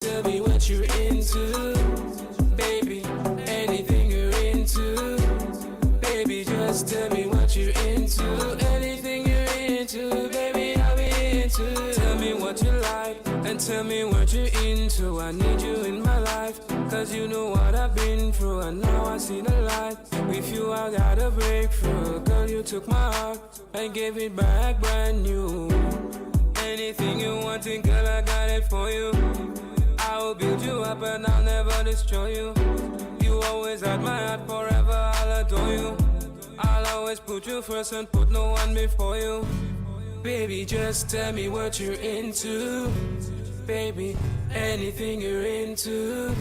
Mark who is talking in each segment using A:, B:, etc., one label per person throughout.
A: Tell me what you're into, baby. Anything you're into, baby. Just tell me what you're into. Anything you're into, baby, I'll be into. Tell me what you like and tell me what you're into. I need you in my life, cause you know what I've been through, and now I see the light. With you I got a breakthrough. Girl, you took my heart and gave it back brand new. Anything you want, girl, I got it for you. I will build you up and I'll never destroy you. You always had my heart, forever I'll adore you. I'll always put you first and put no one before you. Baby, just tell me what you're into. Baby, anything you're into.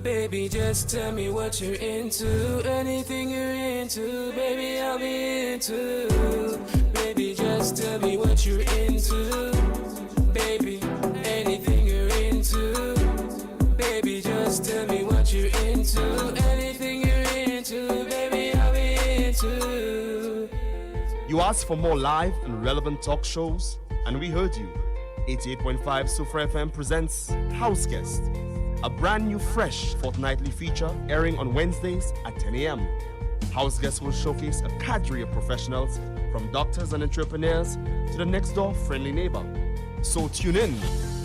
A: Baby, just tell me what you're into. Anything you're into, baby, I'll be into. Baby, just tell me what you're into. Baby, anything you're into. Baby, just tell me what you're into. Anything you're into, baby, I'll be into.
B: You asked for more live and relevant talk shows, and we heard you. 88.5 Super FM presents House Guest, a brand new fresh fortnightly feature airing on Wednesdays at 10 a.m. House Guest will showcase a cadre of professionals from doctors and entrepreneurs to the next door friendly neighbor. So tune in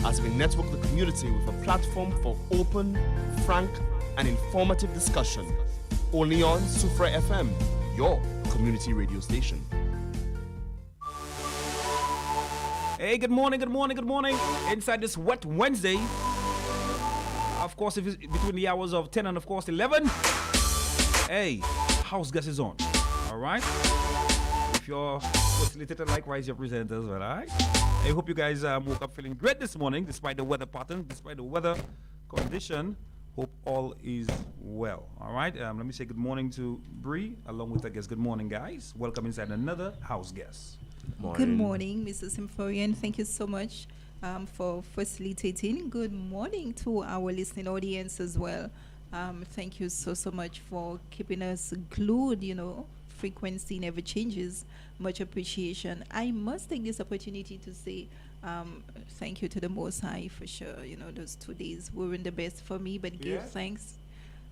B: as we network the community with a platform for open, frank, and informative discussion. Only on Super FM, your community radio station.
C: Hey, good morning, good morning, good morning. Inside this wet Wednesday, of course, if it's between the hours of 10 and of course 11, hey, House Guest is on, all right? If you're facilitator, likewise your presenters, all right? I hope you guys woke up feeling great this morning, despite the weather pattern, despite the weather condition. Hope all is well, all right? Let me say good morning to Bree, along with our guest. Good morning, guys. Welcome inside another House Guest.
D: Good morning, Mrs. Symphorian. Thank you so much for facilitating. Good morning to our listening audience as well. Thank you so much for keeping us glued, frequency never changes. Much appreciation. I must take this opportunity to say thank you to the Most High for sure. Those 2 days weren't the best for me, but give thanks.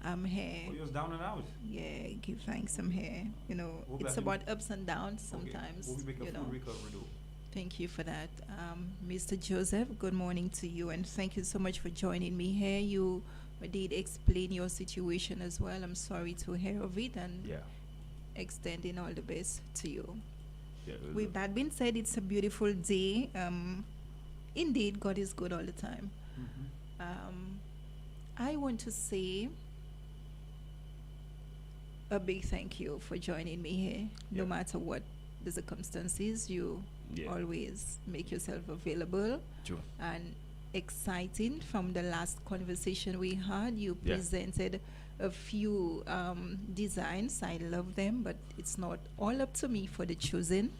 D: I'm here.
C: Oh, you was down and out.
D: Yeah, give thanks. I'm here. It's about ups and downs sometimes.
C: Okay. We'll make a full recovery though.
D: Thank you for that. Mr. Joseph, good morning to you, and thank you so much for joining me here. You did explain your situation as well. I'm sorry to hear of it, and extending all the best to you. With that being said, it's a beautiful day. Indeed, God is good all the time. I want to say a big thank you for joining me here. No matter what the circumstances, you always make yourself available.
C: True.
D: And exciting. From the last conversation we had, you presented a few designs. I love them, but it's not all up to me for the choosing.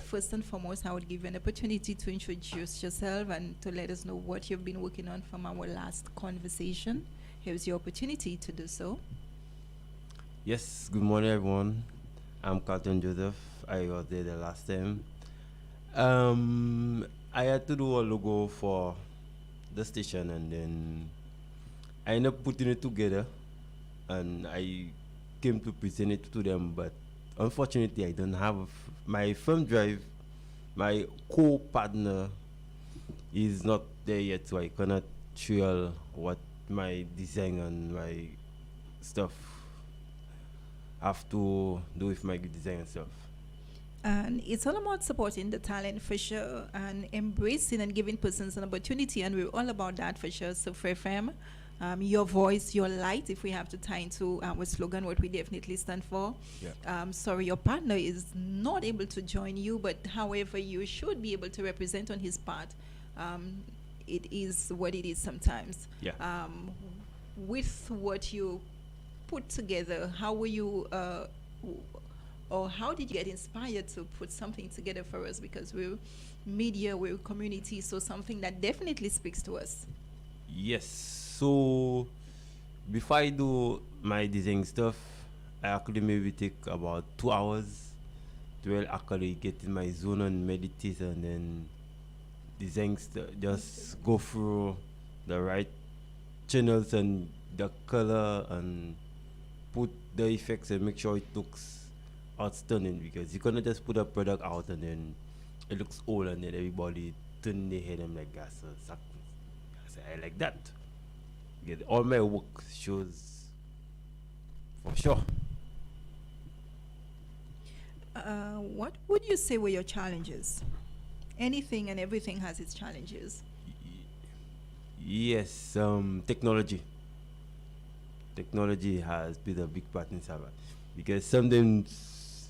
D: First and foremost, I would give you an opportunity to introduce yourself and to let us know what you've been working on from our last conversation. Here's your opportunity to do so.
E: Yes, good morning everyone. I'm Carlton Joseph. I was there the last time. I had to do a logo for the station, and then I ended up putting it together, and I came to present it to them, but unfortunately I don't have my firm drive. My co-partner is not there yet, so I cannot share what my design and my stuff have to do with my design and stuff.
D: And it's all about supporting the talent for sure, and embracing and giving persons an opportunity, and we're all about that for sure. So for FM, your voice, your light, if we have to tie into our slogan, what we definitely stand for. Sorry, your partner is not able to join you, but however, you should be able to represent on his part. It is what it is sometimes. With what you put together, how were you or how did you get inspired to put something together for us? Because we're media, we're community, so something that definitely speaks to us.
E: Yes, so before I do my design stuff, I actually maybe take about 2 hours to actually get in my zone and meditate, and then design just go through the right channels and the color and put the effects and make sure it looks outstanding, because you cannot just put a product out and then it looks old and then everybody turn their head and like that's I like that. Get all my work shows for sure.
D: What would you say were your challenges? Anything and everything has its challenges.
E: Yes, technology. Technology has played a big part in Sabbath, because sometimes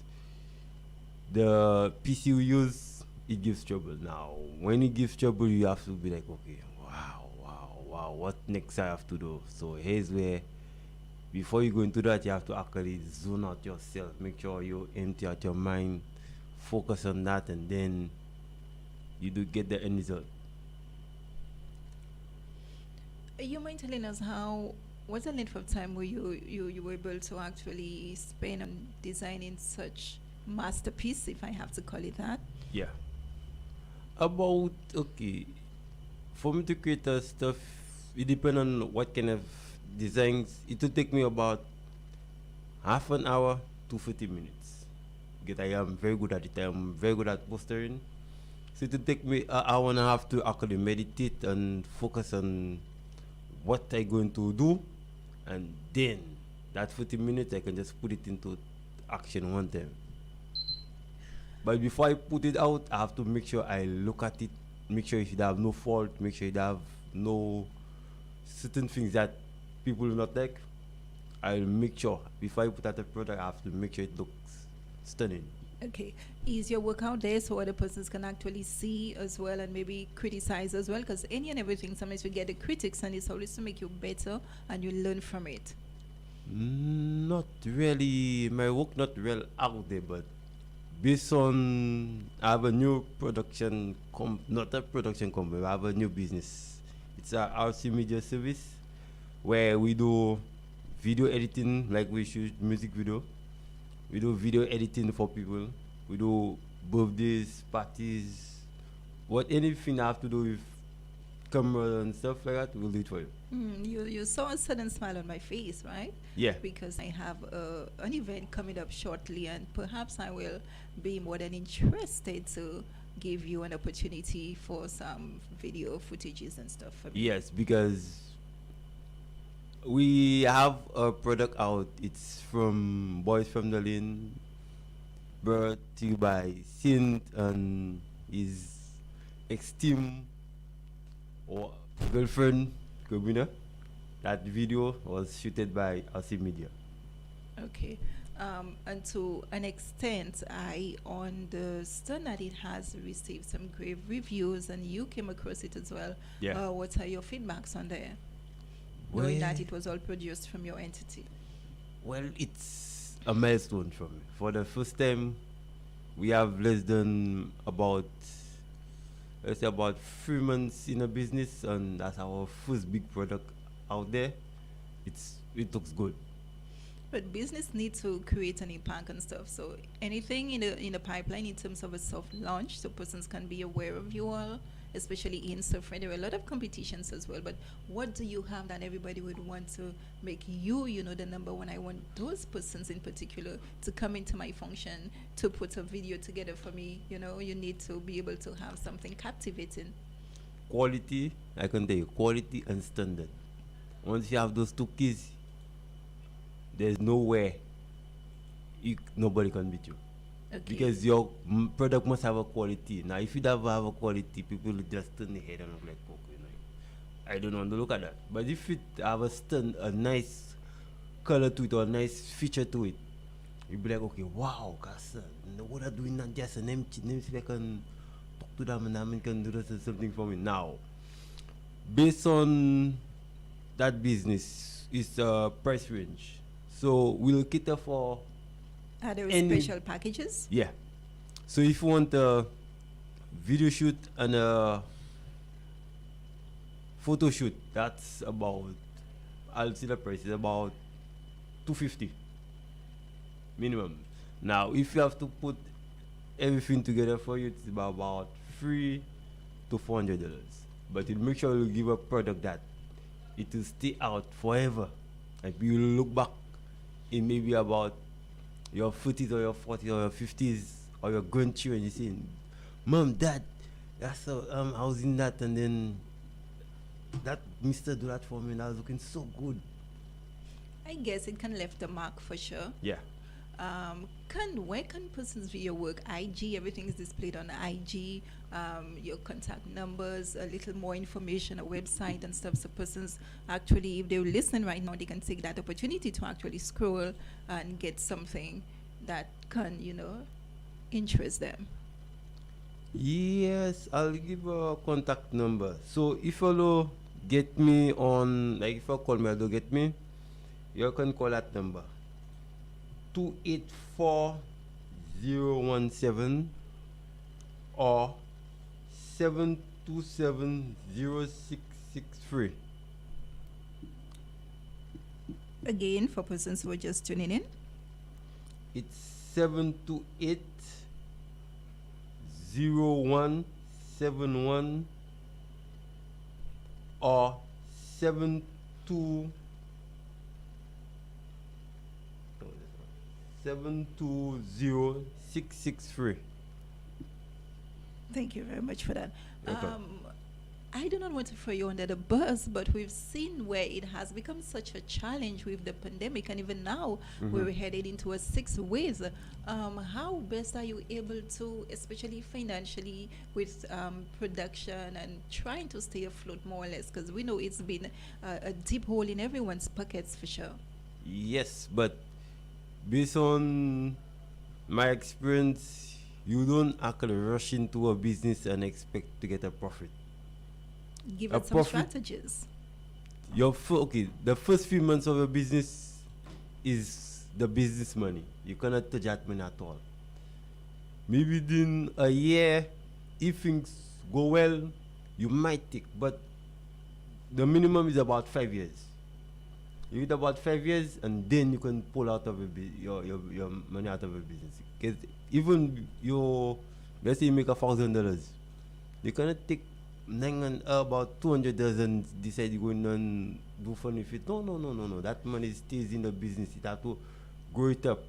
E: the PC you use, it gives trouble. Now, when it gives trouble, you have to be like, okay, wow, what next I have to do? So here's where, before you go into that, you have to actually zone out yourself, make sure you empty out your mind, focus on that, and then you do get the end result.
D: You mind telling us what's the length of time where you were able to actually spend on designing such masterpiece, if I have to call it that?
E: Yeah. About, okay, for me to create stuff, it depends on what kind of designs. It will take me about half an hour to 40 minutes. Because I am very good at it. I am very good at postering. So it will take me an hour and a half to actually meditate and focus on what I'm going to do. And then that 40 minutes, I can just put it into action one time. But before I put it out, I have to make sure I look at it, make sure it should have no fault, make sure it have no certain things that people will not like. I'll make sure before I put out a product, I have to make sure it looks stunning.
D: Okay. Is your work out there so other persons can actually see as well and maybe criticize as well? Because any and everything, sometimes we get the critics and it's always to make you better and you learn from it.
E: Not really. My work not well out there, but based on, I have a new production, not a production company, I have a new business. It's a RC media service where we do video editing, like we shoot music video. We do video editing for people. We do birthdays, parties, anything I have to do with camera and stuff like that, we'll do it for you.
D: You saw a sudden smile on my face, right?
E: Yeah.
D: Because I have an event coming up shortly, and perhaps I will be more than interested to give you an opportunity for some video footages and stuff for me.
E: Yes, because we have a product out. It's from Boys from the Lane, brought to you by Sint and his esteemed or girlfriend, CABRINA. That video was shooted by RC Media.
D: Okay. And to an extent, I understand that it has received some great reviews, and you came across it as well.
E: Yeah.
D: What are your feedbacks on there? Knowing that it was all produced from your entity.
E: Well, it's a milestone for me. For the first time, we have less than about, let's say, about 3 months in a business, and that's our first big product out there. It looks good.
D: But business needs to create an impact and stuff. So anything in the pipeline in terms of a soft launch, so persons can be aware of you all, especially in Surfright. There are a lot of competitions as well. But what do you have that everybody would want to make you, the number one? I want those persons in particular to come into my function to put a video together for me. You need to be able to have something captivating.
E: Quality, I can tell you, quality and standard. Once you have those two keys, there's nowhere nobody can beat you.
D: Okay.
E: Because your product must have a quality. Now, if you don't have a quality, people will just turn their head and look like, okay, I don't want to look at that. But if it have a nice color to it or a nice feature to it, you'll be like, okay, wow, guys, what are doing not just an empty name, so I can talk to them and I can do something for me. Now, based on that business, it's a price range. So we'll cater for.
D: Are there special packages?
E: Yeah. So if you want a video shoot and a photo shoot, that's about, I'll see the price, is about $250 minimum. Now, if you have to put everything together for you, it's about $300 to $400. but you make sure you give a product that it will stay out forever. Like you will look back in maybe about your 40s or your 40s or your 50s or your grandchildren, you say, Mom, Dad, that's so, I was in that, and then that Mr. do that for me, and I was looking so good.
D: I guess it can left a mark for sure.
E: Yeah.
D: Where can persons view your work? IG, everything is displayed on IG. Your contact numbers, a little more information, a website and stuff. So persons actually, if they listen right now, they can take that opportunity to actually scroll and get something that can, interest them.
E: Yes, I'll give a contact number. So if you get me on, like if you call me, I'll get me, you can call that number. 284-017 or 727-0663.
D: Again, for persons who are just tuning in,
E: It's 728-0171 or 720-663.
D: thank you very much for that.
E: Welcome.
D: I do not want to throw you under the bus, but we've seen where it has become such a challenge with the pandemic, and even now we're headed into a sixth wave. How best are you able to, especially financially, with production and trying to stay afloat more or less? Because we know it's been a deep hole in everyone's pockets for sure.
E: Yes, but based on my experience, you don't actually rush into a business and expect to get a profit.
D: Give
E: A
D: us some
E: profit-
D: strategies.
E: The first few months of a business is the business money. You cannot touch that money at all. Maybe within a year, if things go well, you might take, but the minimum is about 5 years. You need about 5 years, and then you can pull out of your money out of a business. Because even let's say you make $1,000, you cannot take about $200 and decide you're going to do fun with it. No. That money stays in the business. It has to grow it up.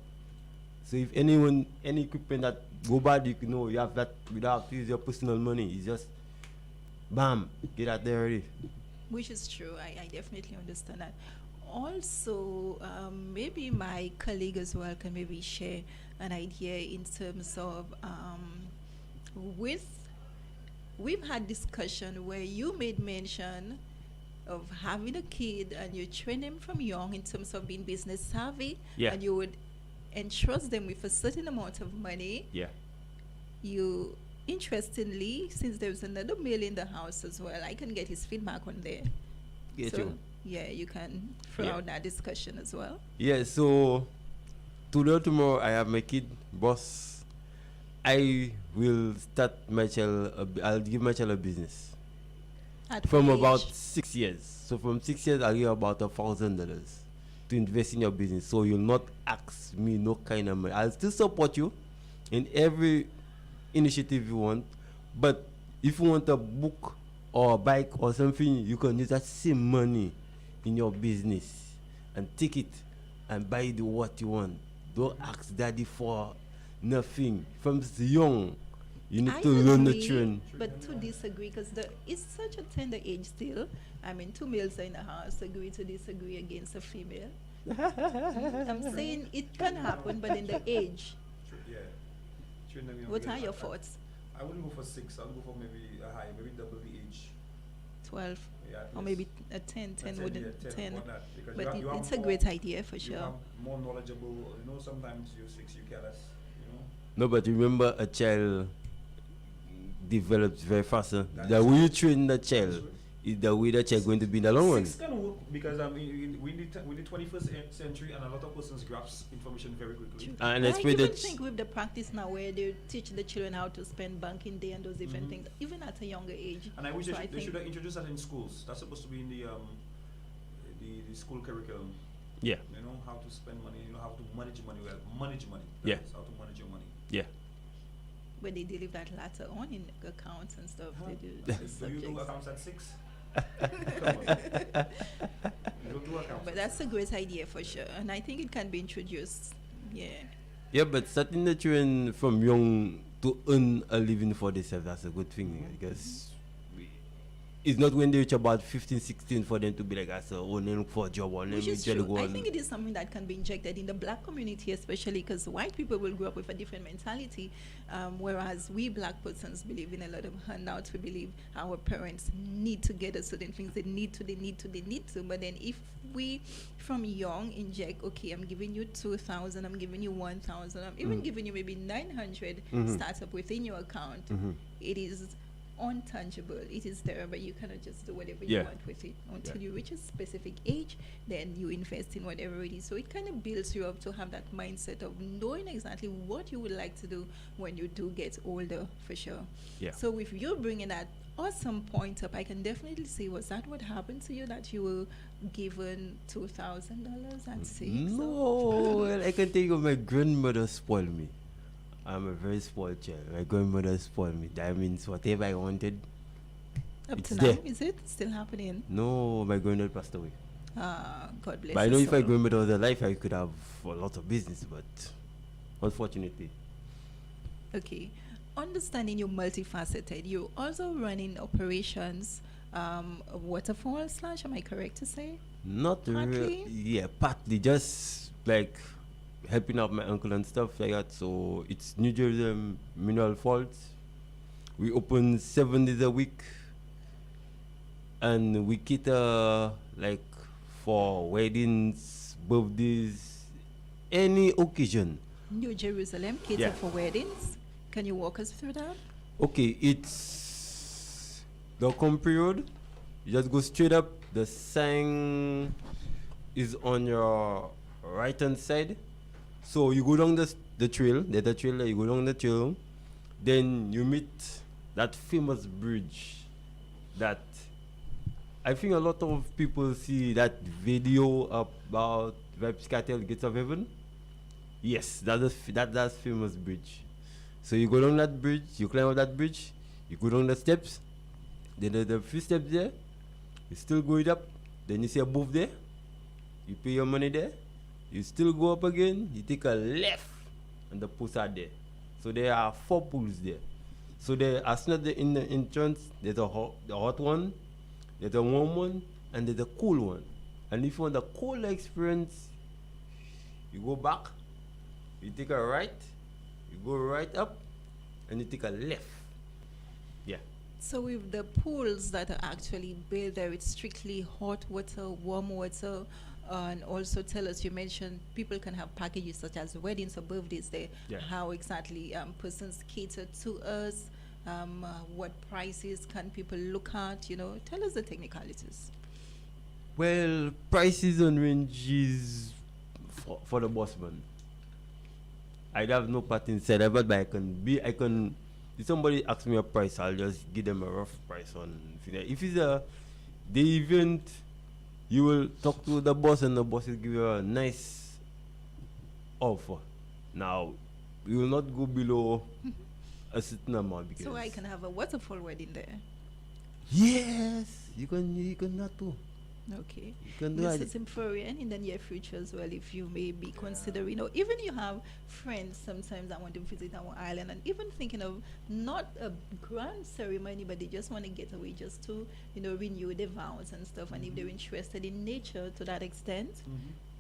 E: So if any equipment that go bad, you have that without use your personal money. It's just, bam, get out there already.
D: Which is true. I definitely understand that. Also, maybe my colleague as well can maybe share an idea in terms of we've had discussion where you made mention of having a kid and you train them from young in terms of being business savvy,
E: Yeah.
D: and you would entrust them with a certain amount of money.
E: Yeah.
D: You, interestingly, since there's another male in the house as well, I can get his feedback on there.
E: Get
D: So,
E: you.
D: yeah, you can throw
E: Yeah.
D: out that discussion as well.
E: Yeah, so today or tomorrow I have my kid, boss. I will start my child, I'll give my child a business.
D: At
E: From
D: what
E: about
D: age?
E: 6 years. So from 6 years, I'll give about $1,000 to invest in your business. So you'll not ask me no kind of money. I'll still support you in every initiative you want. But if you want a book or a bike or something, you can use that same money in your business and take it and buy what you want. Don't ask daddy for nothing. From young, you need
D: I
E: to learn the
D: agree,
E: trend.
D: but to disagree, because it's such a tender age still. I mean, two males are in the house, agree to disagree against a female. I'm saying it can happen, but in the age.
C: Yeah.
D: What are your thoughts?
C: I wouldn't go for 6. I'll go for maybe a high, maybe double the age.
D: 12,
C: Yeah, at
D: or
C: least.
D: maybe a 10, 10
C: 10,
D: wouldn't,
C: yeah,
D: 10.
C: whatnot, because
D: But
C: you have
D: it's a
C: more-
D: great idea for
C: You
D: sure.
C: have more knowledgeable, sometimes you're 6, you careless,
E: No, but remember, a child develops very fast.
C: That
E: The
C: is
E: way you
C: true.
E: train the child is the way the child going to be in the long run.
C: 6 can work because we in the 21st century, and a lot of persons grasp information very quickly.
D: True.
E: And
D: I
E: especially
D: even
E: the
D: think with the practice now where they teach the children how to spend banking day and those different things, even at a younger age.
C: And I wish
D: So
C: they
D: think
C: should have introduced that in schools. That's supposed to be in the school curriculum.
E: yeah,
C: How to spend money, how to manage money well. Manage money.
E: Yeah.
C: That's how to manage your money.
E: yeah.
D: where they deliver that later on in accounts and stuff. They do the subjects.
C: accounts at 6? Come on. You don't do accounts.
D: But that's a great idea for sure, and I think it can be introduced. Yeah.
E: Yeah, but starting the children from young to earn a living for themselves, that's a good thing because it's not when they reach about 15, 16 for them to be like, oh, they look for a job or
D: Which is true. I think it is something that can be injected in the black community, especially because white people will grow up with a different mentality, whereas we black persons believe in a lot of handouts. We believe our parents need to get us certain things. They need to. But then if we, from young, inject, okay, I'm giving you 2,000, I'm giving you 1,000, I'm even giving you maybe 900 starts up within your account, it is untangible. It is there, but you cannot just do whatever you want with it until you reach a specific age. Then you invest in whatever it is. So it kind of builds you up to have that mindset of knowing exactly what you would like to do when you do get older, for sure.
E: Yeah.
D: So with you bringing that awesome point up, I can definitely see, was that what happened to you, that you were given $2,000 at 6?
E: No, well, I can tell you, my grandmother spoiled me. I'm a very spoiled child. My grandmother spoiled me. That means whatever I wanted,
D: Up
E: it's
D: to
E: there.
D: now, is it still happening?
E: No, my grandmother passed away.
D: God bless
E: But I
D: her
E: know if my
D: soul.
E: grandmother was alive, I could have a lot of business, but unfortunately.
D: Okay. Understanding you're multifaceted, you're also running operations, waterfall slash, am I correct to say?
E: Not
D: Partly?
E: really. Yeah, partly. Just like helping out my uncle and stuff like that. So it's New Jerusalem Mineral Falls. We open 7 days a week. And we cater like for weddings, birthdays, any occasion.
D: New Jerusalem, cater
E: Yeah.
D: for weddings. Can you walk us through that?
E: Okay, it's the Compre Road. You just go straight up. The sign is on your right hand side. So you go down the trail. There's a trail there. You go down the trail. Then you meet that famous bridge that I think a lot of people see that video about Vibes Cartel Gates of Heaven. Yes, that's famous bridge. So you go down that bridge, you climb up that bridge, you go down the steps, then there's a few steps there, you still go it up, then you see a booth there, you pay your money there, you still go up again, you take a left, and the pools are there. So there are 4 pools there. So there, as not in the entrance, there's the hot one, there's a warm one, and there's a cool one. And if you want the cool experience, you go back, you take a right, you go right up, and you take a left. Yeah.
D: So with the pools that are actually built there, it's strictly hot water, warm water, and also tell us, you mentioned people can have packages such as weddings or birthdays there.
E: Yeah.
D: How exactly persons cater to us, what prices can people look at, tell us the technicalities.
E: Well, prices and ranges for the boss man. I have no part inside of it, but I can. If somebody asks me a price, I'll just give them a rough price on. If it's the event, you will talk to the boss, and the boss will give you a nice offer. Now, we will not go below a certain amount because.
D: So I can have a waterfall wedding there.
E: Yes, you can that too.
D: Okay.
E: You can do
D: This
E: it.
D: is important in the near future as well, if you may be considering, or even you have friends sometimes that want to visit our island, and even thinking of not a grand ceremony, but they just want to get away just to, renew their vows and stuff. And if they're interested in nature to that extent,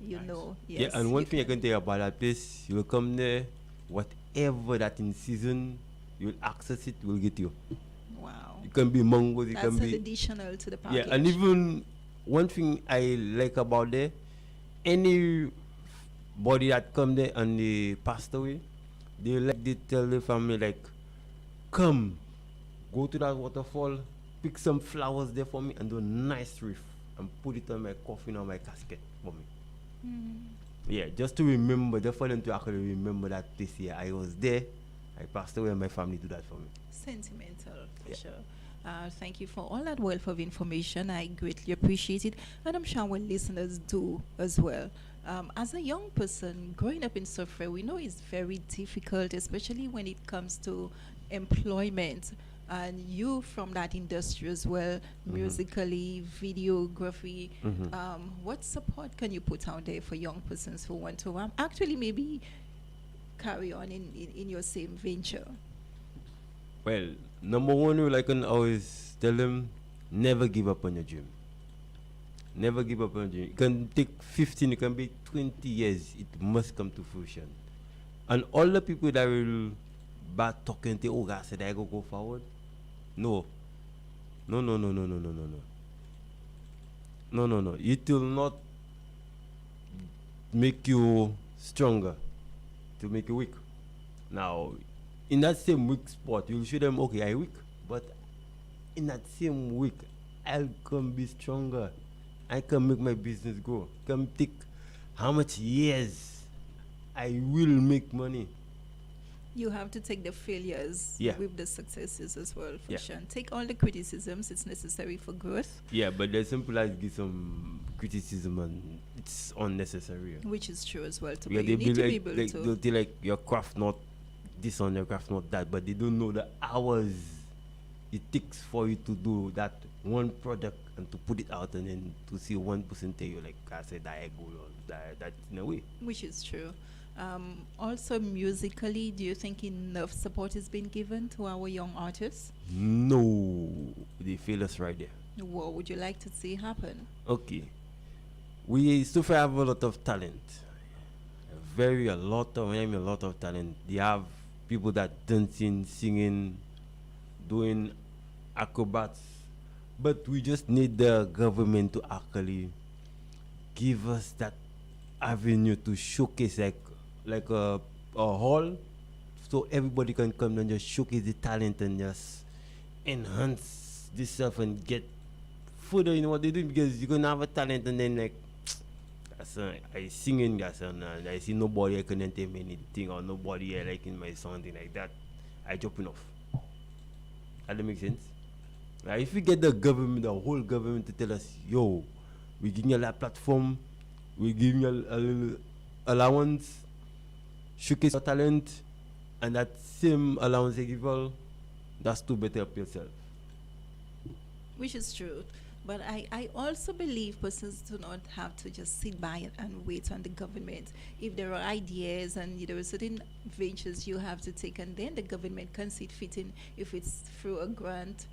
D: yes.
E: Yeah, and one thing I can tell you about that place, you will come there, whatever that in season, you will access it, will get you.
D: Wow.
E: It can be mangoes, it
D: That's
E: can
D: an
E: be.
D: additional to the package.
E: Yeah, and even one thing I like about there, anybody that come there and they passed away, they tell the family like, come, go to that waterfall, pick some flowers there for me and do a nice wreath and put it on my coffin or my casket for me. Yeah, just to remember, just for them to actually remember that this year I was there, I passed away and my family do that for me.
D: Sentimental, for sure. Thank you for all that wealth of information. I greatly appreciate it, and I'm sure our listeners do as well. As a young person growing up in Sofre, we know it's very difficult, especially when it comes to employment, and you from that industry as well, musically, videography. What support can you put out there for young persons who want to actually maybe carry on in your same venture?
E: Well, number one rule I can always tell them, never give up on your dream. Never give up on your dream. It can take 15, it can be 20 years. It must come to fruition. And all the people that will bad talking to, oh God said I go forward. No. No, no, no, no, no, no, no, no. No, no, no. It will not make you stronger. It will make you weak. Now, in that same weak spot, you'll show them, okay, I weak, but in that same week, I can be stronger. I can make my business grow. Can take how much years I will make money.
D: You have to take the failures
E: Yeah.
D: with the successes as well, for
E: Yeah.
D: sure. And take all the criticisms. It's necessary for growth,
E: Yeah, but there's simple as give some criticism and it's unnecessary.
D: which is true as well. Too.
E: Yeah,
D: But
E: they
D: you
E: be
D: need to
E: like,
D: be able
E: like
D: to.
E: they'll be like your craft not this on your craft not that, but they don't know the hours it takes for you to do that one product and to put it out and then to see one person tell you like I said that I go or that in a way.
D: Which is true. Also, musically, do you think enough support is being given to our young artists?
E: No, they fail us right there.
D: What would you like to see happen?
E: Okay, we still have a lot of talent. When I mean a lot of talent. They have people that dancing, singing, doing acrobats, but we just need the government to actually give us that avenue to showcase like a hall, so everybody can come and just showcase the talent and just enhance this self and get further in what they do, because you're gonna have a talent and then like I singing guys and I see nobody I can entertain anything or nobody I like in my something like that, I dropping off. That make sense? Like if we get the government, the whole government to tell us, yo, we giving you a platform, we giving you a little allowance, showcase your talent, and that same allowance they give all, that's to better up yourself.
D: Which is true. But I also believe persons do not have to just sit by and wait on the government. If there are ideas and there are certain ventures you have to take, and then the government can see it fitting, if it's through a grant,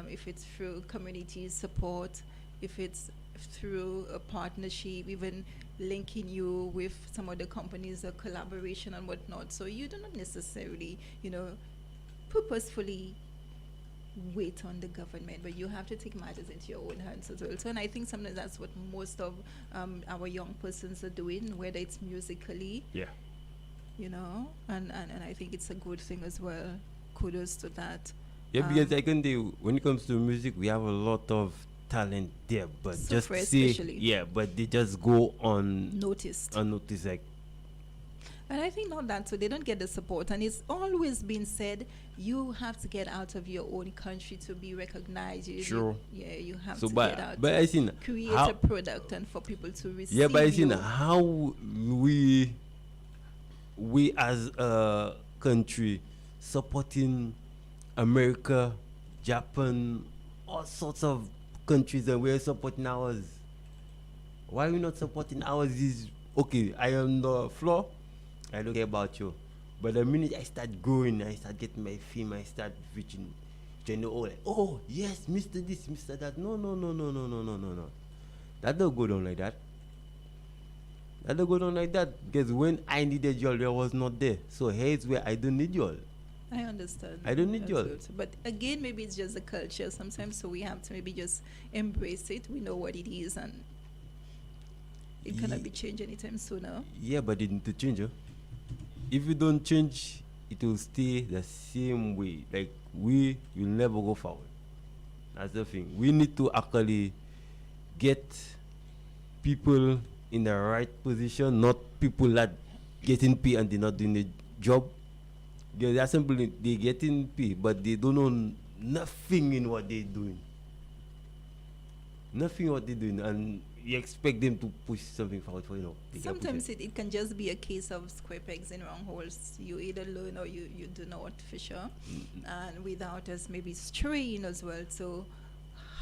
D: if it's through community support, if it's through a partnership, even linking you with some other companies, a collaboration and whatnot. So you do not necessarily, purposefully wait on the government, but you have to take matters into your own hands as well. So, and I think sometimes that's what most of our young persons are doing, whether it's musically,
E: Yeah.
D: and I think it's a good thing as well. Kudos to that.
E: Yeah, because I can do, when it comes to music, we have a lot of talent there, but
D: So
E: just
D: for
E: say,
D: especially.
E: yeah, but they just go on
D: Noticed.
E: unnoticed. Like,
D: And I think not that, so they don't get the support. And it's always been said, you have to get out of your own country to be recognized.
E: Sure.
D: You have
E: so,
D: to get
E: but
D: out.
E: but I seen
D: Create
E: how,
D: a product and for people to receive
E: yeah, but I seen
D: you.
E: how we as a country supporting America, Japan, all sorts of countries, and we're supporting ours. Why are we not supporting ours? Is okay, I am the floor, I don't care about you. But the minute I start growing, I start getting my fame, I start reaching like, oh yes, Mr. This, Mr. That. No. That don't go down like that. That don't go down like that. Because when I needed y'all, there was not there. So here's where I don't need y'all.
D: I understand.
E: I don't need
D: That's
E: y'all.
D: good. But again, maybe it's just the culture sometimes, so we have to maybe just embrace it. We know what it is, and it cannot be changed anytime sooner.
E: Yeah, but it need to change. If you don't change, it will stay the same way. Like we will never go forward. That's the thing. We need to actually get people in the right position, not people that getting pay and they're not doing the job. They are simply they getting pay, but they don't know nothing in what they're doing. Nothing what they're doing, and you expect them to push something forward for they can push
D: Sometimes
E: it.
D: it can just be a case of square pegs in round holes. You either learn or you do not, for sure. And without us maybe straying as well. So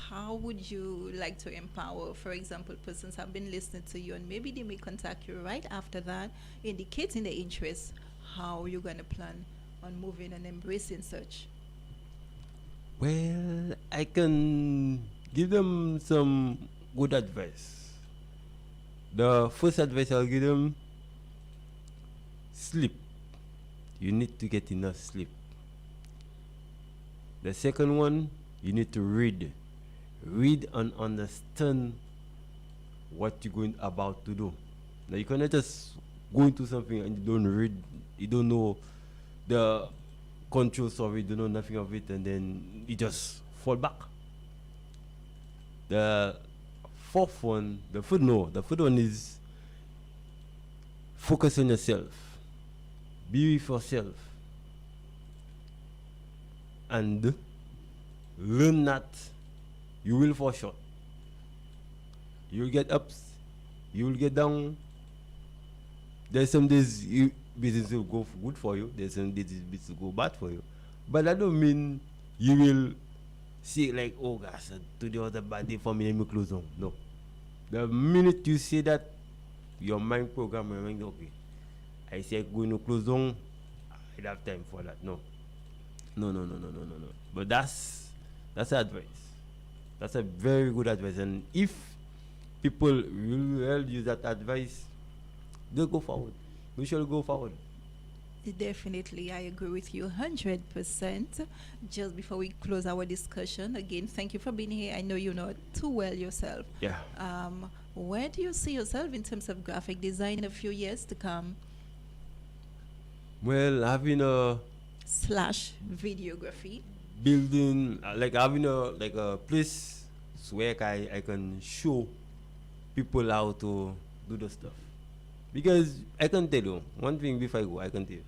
D: how would you like to empower, for example, persons have been listening to you and maybe they may contact you right after that, indicating their interest, how you're going to plan on moving and embracing such?
E: Well, I can give them some good advice. The first advice I'll give them: sleep. You need to get enough sleep. The second one, you need to read. Read and understand what you're going about to do. Now you cannot just go into something and you don't read, you don't know the controls of it, you know nothing of it, and then you just fall back. The fourth one, the third one is focus on yourself. Be with yourself. And learn that you will fall short. You will get ups, you will get down. There's some days business will go good for you, there's some days business will go bad for you. But that don't mean you will say like, oh gosh, today was a bad day for me, let me close down. No. The minute you say that, your mind program will mind, okay, I say I'm going to close down, I don't have time for that. No. No. But that's advice. That's a very good advice. And if people will use that advice, they'll go forward. We shall go forward.
D: Definitely, I agree with you 100%. Just before we close our discussion, again, thank you for being here. I know you know it too well yourself.
E: Yeah.
D: Where do you see yourself in terms of graphic design in a few years to come?
E: Well, having a
D: / videography.
E: building, like having a place where I can show people how to do the stuff. Because I can tell you one thing before I go, I can tell you,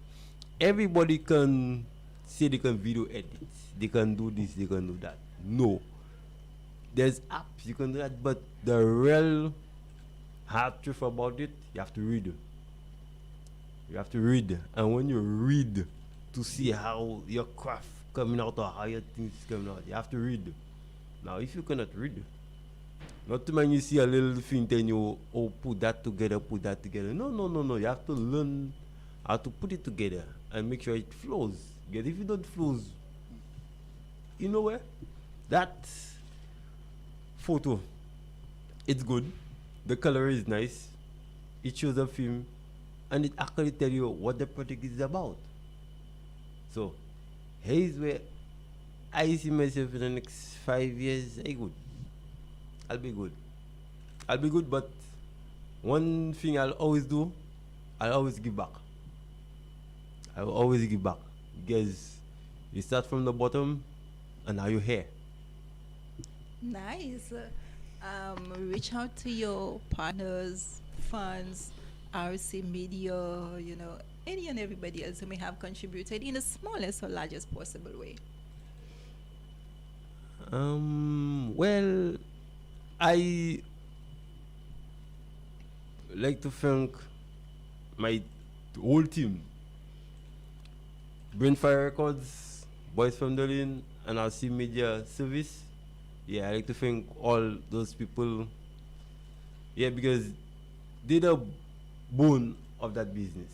E: everybody can say they can video edit, they can do this, they can do that. No, there's apps you can do that, but the real hard truth about it, you have to read. You have to read, and when you read to see how your craft coming out or how your things coming out, you have to read. Now, if you cannot read, not to mind you see a little thing, then you put that together. No. You have to learn how to put it together and make sure it flows. Because if it don't flows, you know where that photo, it's good, the color is nice, it shows a film, and it actually tell you what the project is about. So here's where I see myself in the next 5 years. I'll be good, but one thing I'll always do, I'll always give back. I will always give back, because you start from the bottom and now you're here.
D: Nice. Reach out to your partners, fans, RC Media, any and everybody else who may have contributed in the smallest or largest possible way.
E: Well, I like to thank my whole team, Brainfire Records, Boys from Berlin, and RC Media Service. Yeah, I like to thank all those people. Yeah, because they're the bone of that business.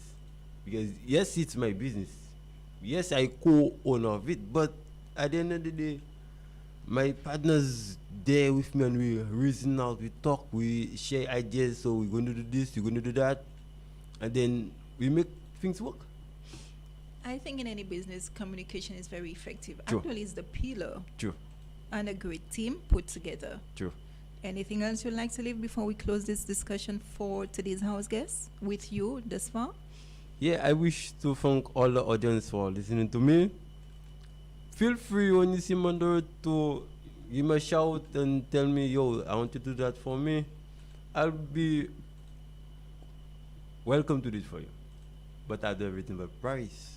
E: Because yes, it's my business. Yes, I co-own of it, but at the end of the day, my partners there with me, and we reason out, we talk, we share ideas. So we're going to do this, we're going to do that, and then we make things work.
D: I think in any business, communication is very effective.
E: True.
D: Actually, it's the pillar.
E: True.
D: And a great team put together.
E: True.
D: Anything else you'd like to leave before we close this discussion for today's house guest with you thus far?
E: Yeah, I wish to thank all the audience for listening to me. Feel free when you see Mandor to give me a shout and tell me, yo, I want you to do that for me. I'll be welcome to do it for you. But I'll do everything by price.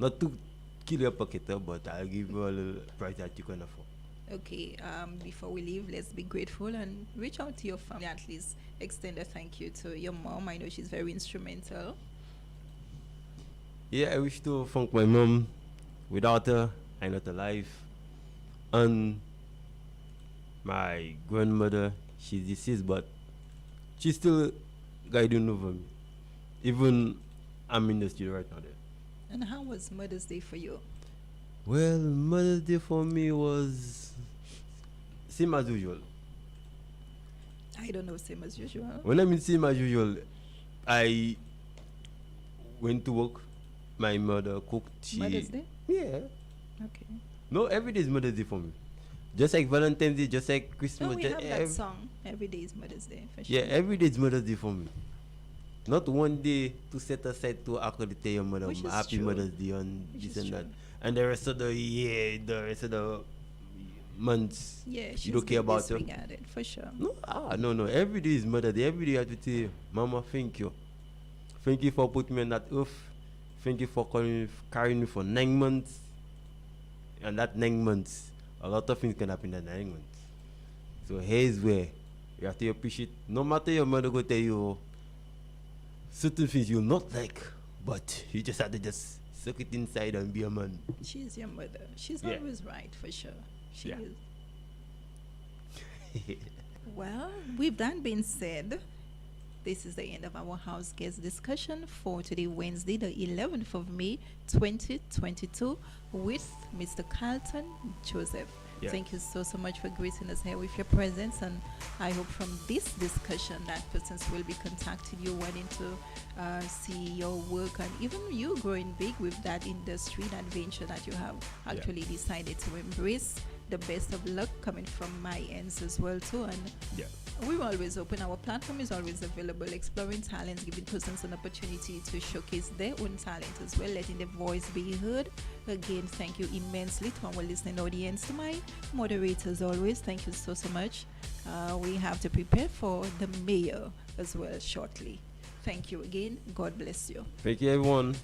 E: Not to kill your pocket, but I'll give you a little price that you can afford.
D: Okay, before we leave, let's be grateful and reach out to your family, at least extend a thank you to your mom. I know she's very instrumental.
E: Yeah, I wish to thank my mom. Without her, I'm not alive. And my grandmother, she's deceased, but she's still guiding over me. Even I'm in the studio right now there.
D: And how was Mother's Day for you?
E: Well, Mother's Day for me was same as usual.
D: I don't know, same as usual.
E: When I mean same as usual, I went to work. My mother cooked.
D: Mother's Day?
E: Yeah.
D: Okay.
E: No, every day is Mother's Day for me. Just like Valentine's Day, just like
D: No,
E: Christmas.
D: we
E: just
D: have that song. Every day is Mother's Day, for sure.
E: Yeah, every day is Mother's Day for me. Not one day to set aside to actually tell your mother
D: Which is
E: happy
D: true.
E: Mother's Day on
D: Which
E: this
D: is
E: and that.
D: true.
E: And the rest of the year, the rest of the months,
D: Yeah, she's
E: you don't care
D: been
E: about her.
D: disregarded, for sure.
E: No. Every day is Mother's Day. Every day you have to say, Mama, thank you. Thank you for putting me on that earth. Thank you for carrying me for 9 months. And that 9 months, a lot of things can happen in that 9 months. So here's where you have to appreciate. No matter your mother go tell you certain things you not like, but you just have to just suck it inside and be a man.
D: She's your mother. She's
E: Yeah.
D: always right, for sure. She
E: Yeah.
D: is. Well, with that being said, this is the end of our house guest discussion for today, Wednesday, the 11th of May, 2022, with Mr. Carlton Joseph.
E: Yeah.
D: Thank you so much for gracing us here with your presence, and I hope from this discussion that persons will be contacting you wanting to see your work, and even you growing big with that industry, that venture that you have actually decided to embrace. The best of luck coming from my ends as well too, and
E: Yeah.
D: we're always open. Our platform is always available, exploring talents, giving persons an opportunity to showcase their own talent as well, letting their voice be heard. Again, thank you immensely to our listening audience, to my moderators always. Thank you so much. We have to prepare for the mayor as well shortly. Thank you again. God bless you.
E: Thank you, everyone.